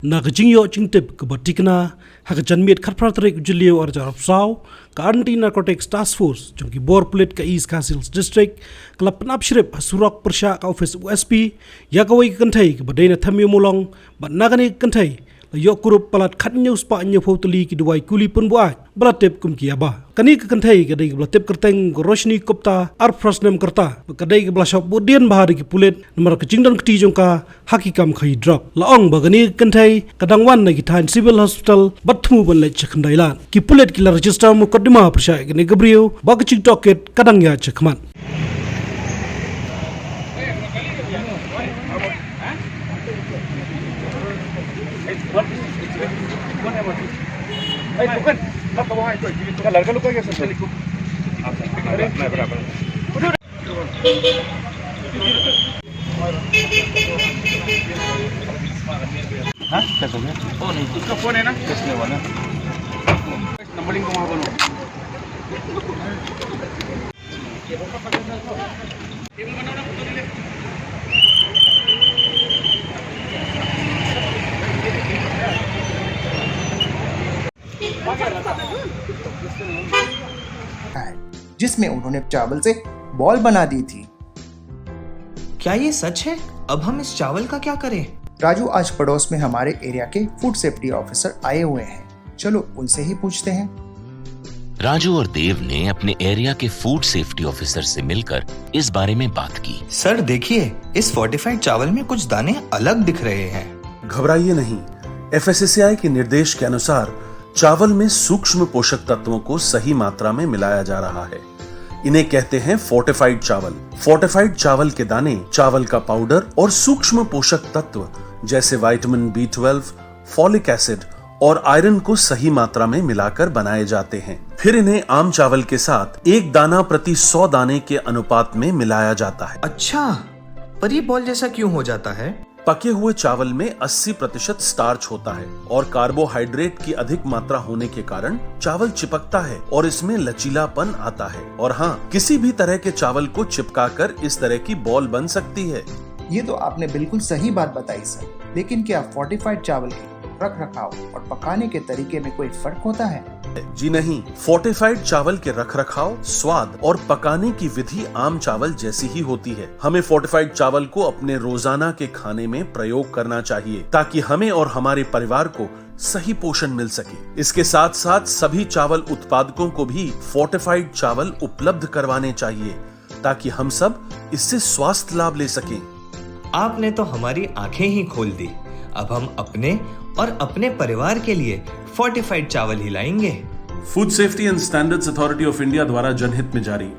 Nakajing yo cingtip ke batikna hakajan miet khatpratrik julio arjarap saw ka anti narcotics task force jongki bor pulit ka East Castles district klap penapshrip surok persya ka office USP ya kawai kentai ke badai na thamyo molong bat nagani kentai yo kurup palat khatnyo spa nyo photoli ki duai kuli pun buat belatip kum ki aba kani ke kentai ke dai belatip kerteng roshni kopta ar frasnem kerta kadai ke blasop budian bahari ki pulit nomor kecingdan keti jongka hakikam khai drop laong bagani kentai kadang wan na ki thain civil hospital batmu ban le chakndailan ki pulit ki la register mukaddima persya ke ne gabriel bag ching toket kadang ya chakman लड़का लोग क्या सोचते हैं नहीं बराबर हाँ क्या हो गया ओ नहीं उसका फोन है ना किसने वाला नंबरिंग को वहाँ बनो टेबल बनाओ ना फोटो ले जिसमें उन्होंने चावल से बॉल बना दी थी। क्या ये सच है? अब हम इस चावल का क्या करें? राजू आज पड़ोस में हमारे एरिया के फूड सेफ्टी ऑफिसर आए हुए हैं। चलो उनसे ही पूछते हैं। राजू और देव ने अपने एरिया के फूड सेफ्टी ऑफिसर से मिलकर इस बारे में बात की। सर देखिए, इस फोर्टिफाइड चावल में कुछ दाने अलग दिख रहे हैं। घबराइए नहीं, FSSAI के निर्देश के अनुसार चावल में सूक्ष्म पोषक तत्वों को सही मात्रा में मिलाया जा रहा है। इन्हें कहते हैं फोर्टिफाइड चावल। फोर्टिफाइड चावल के दाने चावल का पाउडर और सूक्ष्म पोषक तत्व जैसे विटामिन B12, फॉलिक एसिड और आयरन को सही मात्रा में मिलाकर बनाए जाते हैं। फिर इन्हें आम चावल के साथ 1 दाना प्रति 100 दाने के अनुपात में मिलाया जाता है। अच्छा, पर ये बॉल जैसा क्यों हो जाता है? पके हुए चावल में 80% स्टार्च होता है और कार्बोहाइड्रेट की अधिक मात्रा होने के कारण चावल चिपकता है और इसमें लचीलापन आता है। और हाँ, किसी भी तरह के चावल को चिपकाकर इस तरह की बॉल बन सकती है। ये तो आपने बिल्कुल सही बात बताई सर, लेकिन क्या फोर्टिफाइड चावल के रख रखाव और पकाने के तरीके में कोई फर्क होता है? जी नहीं, फोर्टिफाइड चावल के रखरखाव, स्वाद और पकाने की विधि आम चावल जैसी ही होती है। हमें फोर्टिफाइड चावल को अपने रोजाना के खाने में प्रयोग करना चाहिए ताकि हमें और हमारे परिवार को सही पोषण मिल सके। इसके साथ साथ सभी चावल उत्पादकों को भी फोर्टिफाइड चावल उपलब्ध करवाने चाहिए ताकि हम सब इससे स्वास्थ्य लाभ ले सकें। आपने तो हमारी आंखें ही खोल दी। अब हम अपने और अपने परिवार के लिए फोर्टिफाइड चावल ही लाएंगे। Food safety and standards authority of India द्वारा जनहित में जारी।